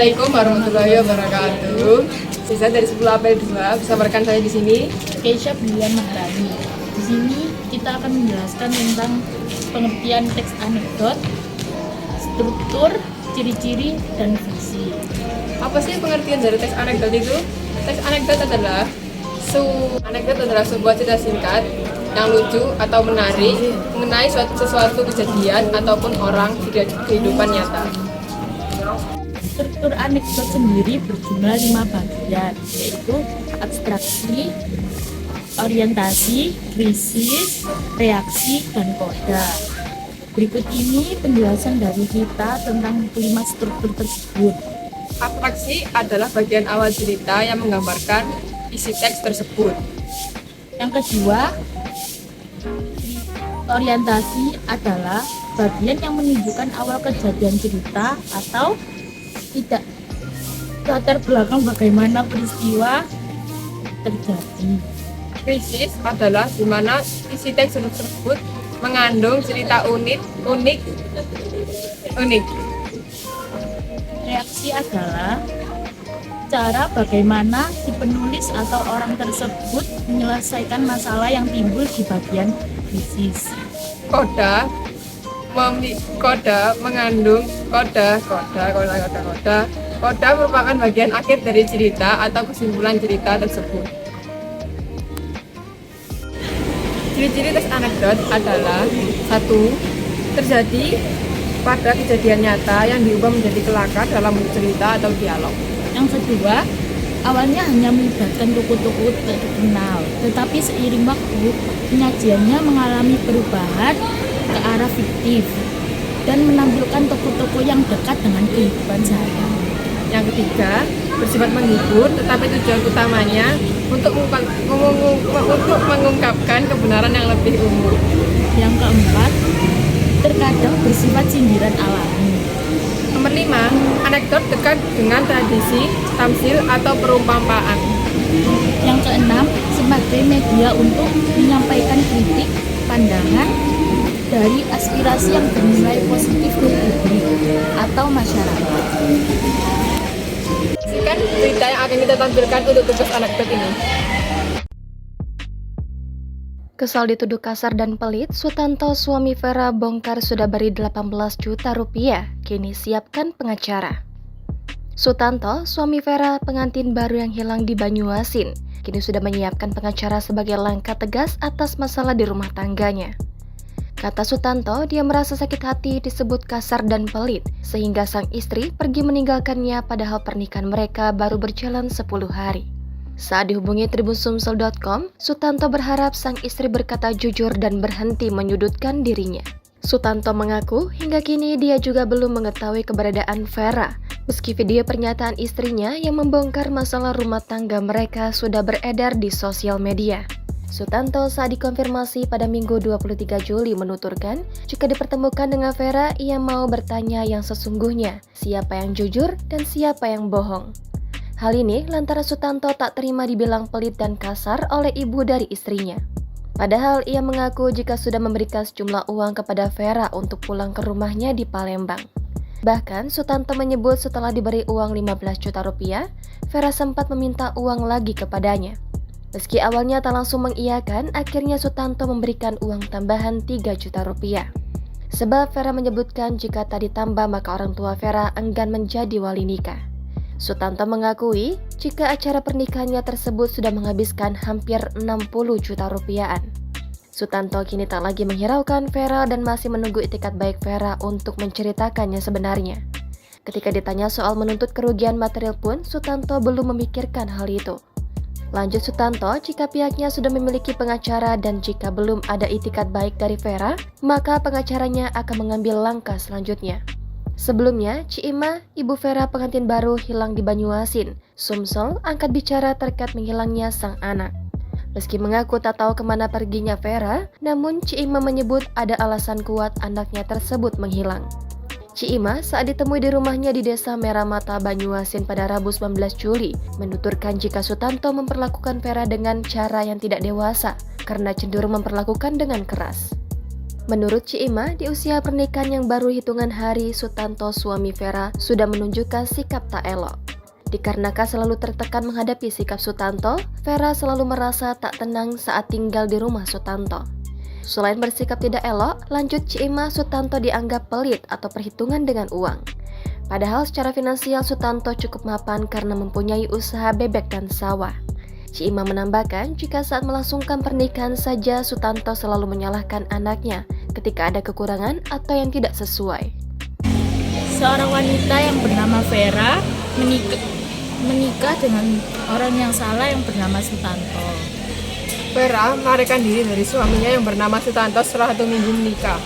Assalamualaikum warahmatullahi wabarakatuh. Sisa dari 10 April 2 bersama rekan saya di sini. Keisha Brilian Maharani. Di sini kita akan menjelaskan tentang pengertian teks anekdot, struktur, ciri-ciri, dan fungsi. Apa sih pengertian dari teks anekdot itu? Teks anekdot adalah sebuah cerita singkat yang lucu atau menarik mengenai sesuatu kejadian ataupun orang di kehidupan nyata. Struktur anekdot sendiri berjumlah 5 bagian, yaitu abstraksi, orientasi, krisis, reaksi, dan koda. Berikut ini penjelasan dari kita tentang 5 struktur tersebut. Abstraksi adalah bagian awal cerita yang menggambarkan isi teks tersebut. Yang kedua, orientasi adalah bagian yang menunjukkan awal kejadian cerita atau tidak latar belakang bagaimana peristiwa terjadi. Krisis adalah di mana isi teks tersebut mengandung cerita unik. Reaksi adalah cara bagaimana si penulis atau orang tersebut menyelesaikan masalah yang timbul di bagian krisis. Koda mengandung koda merupakan bagian akhir dari cerita atau kesimpulan cerita tersebut. Ciri-ciri teks anekdot adalah 1. Terjadi pada kejadian nyata yang diubah menjadi kelakar dalam bentuk cerita atau dialog. Yang kedua, awalnya hanya melibatkan tokoh-tokoh terkenal, tetapi seiring waktu penyajiannya mengalami perubahan ke arah fiktif dan menampilkan tokoh-tokoh yang dekat dengan kehidupan sehari-hari. Yang ketiga, bersifat menghibur, tetapi tujuan utamanya untuk mengungkapkan kebenaran yang lebih umum. Yang keempat, terkadang bersifat sindiran alami. Nomor 5, anekdot dekat dengan tradisi, tamsil atau perumpamaan. Yang keenam, sebagai media untuk menyampaikan kritik, pandangan dari aspirasi yang bernilai positif ke publik atau masyarakat. Saksikan berita yang akan kita tampilkan untuk tugas anekdot ini. Kesal dituduh kasar dan pelit, Sutanto suami Vera bongkar sudah beri 18 juta rupiah, kini siapkan pengacara. Sutanto, suami Vera, pengantin baru yang hilang di Banyuasin, kini sudah menyiapkan pengacara sebagai langkah tegas atas masalah di rumah tangganya. Kata Sutanto, dia merasa sakit hati disebut kasar dan pelit, sehingga sang istri pergi meninggalkannya padahal pernikahan mereka baru berjalan 10 hari. Saat dihubungi tribunsumsel.com, Sutanto berharap sang istri berkata jujur dan berhenti menyudutkan dirinya. Sutanto mengaku hingga kini dia juga belum mengetahui keberadaan Vera, meski video pernyataan istrinya yang membongkar masalah rumah tangga mereka sudah beredar di sosial media. Sutanto saat dikonfirmasi pada Minggu 23 Juli menuturkan, jika dipertemukan dengan Vera, ia mau bertanya yang sesungguhnya, siapa yang jujur dan siapa yang bohong. Hal ini lantaran Sutanto tak terima dibilang pelit dan kasar oleh ibu dari istrinya. Padahal ia mengaku jika sudah memberikan sejumlah uang kepada Vera untuk pulang ke rumahnya di Palembang. Bahkan Sutanto menyebut setelah diberi uang 15 juta rupiah, Vera sempat meminta uang lagi kepadanya. Meski awalnya tak langsung mengiyakan, akhirnya Sutanto memberikan uang tambahan 3 juta rupiah. Sebab Vera menyebutkan jika tak ditambah maka orang tua Vera enggan menjadi wali nikah. Sutanto mengakui jika acara pernikahannya tersebut sudah menghabiskan hampir 60 juta rupiahan. Sutanto kini tak lagi menghiraukan Vera dan masih menunggu itikat baik Vera untuk menceritakannya sebenarnya. Ketika ditanya soal menuntut kerugian material pun, Sutanto belum memikirkan hal itu. Lanjut Sutanto, jika pihaknya sudah memiliki pengacara dan jika belum ada itikat baik dari Vera, maka pengacaranya akan mengambil langkah selanjutnya. Sebelumnya, Ciima, ibu Vera pengantin baru hilang di Banyuasin, Sumsel angkat bicara terkait menghilangnya sang anak. Meski mengaku tak tahu kemana perginya Vera, namun Ciima menyebut ada alasan kuat anaknya tersebut menghilang. Ciima saat ditemui di rumahnya di Desa Merah Mata, Banyuasin pada Rabu 19 Juli, menuturkan jika Sutanto memperlakukan Vera dengan cara yang tidak dewasa karena cenderung memperlakukan dengan keras. Menurut Ciima, di usia pernikahan yang baru hitungan hari, Sutanto suami Vera sudah menunjukkan sikap tak elok. Dikarenakan selalu tertekan menghadapi sikap Sutanto, Vera selalu merasa tak tenang saat tinggal di rumah Sutanto. Selain bersikap tidak elok, lanjut Ciima, Sutanto dianggap pelit atau perhitungan dengan uang. Padahal secara finansial Sutanto cukup mapan karena mempunyai usaha bebek dan sawah. Ciima menambahkan jika saat melangsungkan pernikahan saja Sutanto selalu menyalahkan anaknya ketika ada kekurangan atau yang tidak sesuai. Seorang wanita yang bernama Vera menikah dengan orang yang salah yang bernama Sutanto. Vera melarikan diri dari suaminya yang bernama Sutanto setelah 1 minggu menikah.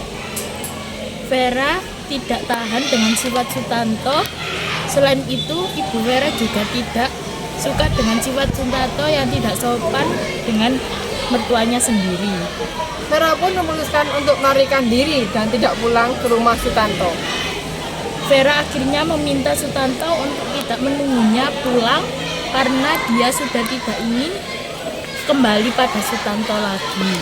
Vera tidak tahan dengan sifat Sutanto. Selain itu, Ibu Vera juga tidak suka dengan sifat Sutanto yang tidak sopan dengan mertuanya sendiri. Vera pun memutuskan untuk melarikan diri dan tidak pulang ke rumah Sutanto. Vera akhirnya meminta Sutanto untuk tidak menunggunya pulang karena dia sudah tidak ingin kembali pada Sutanto lagi.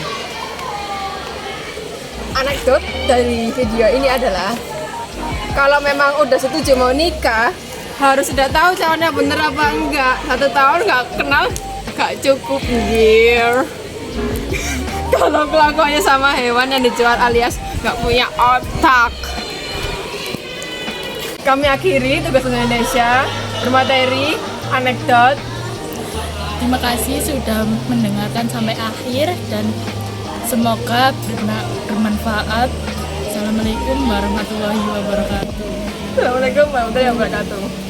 Anekdot dari video ini adalah kalau memang udah setuju mau nikah, harus sudah tahu calonnya bener apa enggak. 1 tahun nggak kenal nggak cukup, dear. Kalau kelakuannya sama hewan yang dijual alias nggak punya otak. Kami akhiri tugas Indonesia bermateri anekdot. Terima kasih sudah mendengarkan sampai akhir dan semoga bermanfaat. Assalamualaikum warahmatullahi wabarakatuh. Assalamualaikum warahmatullahi wabarakatuh.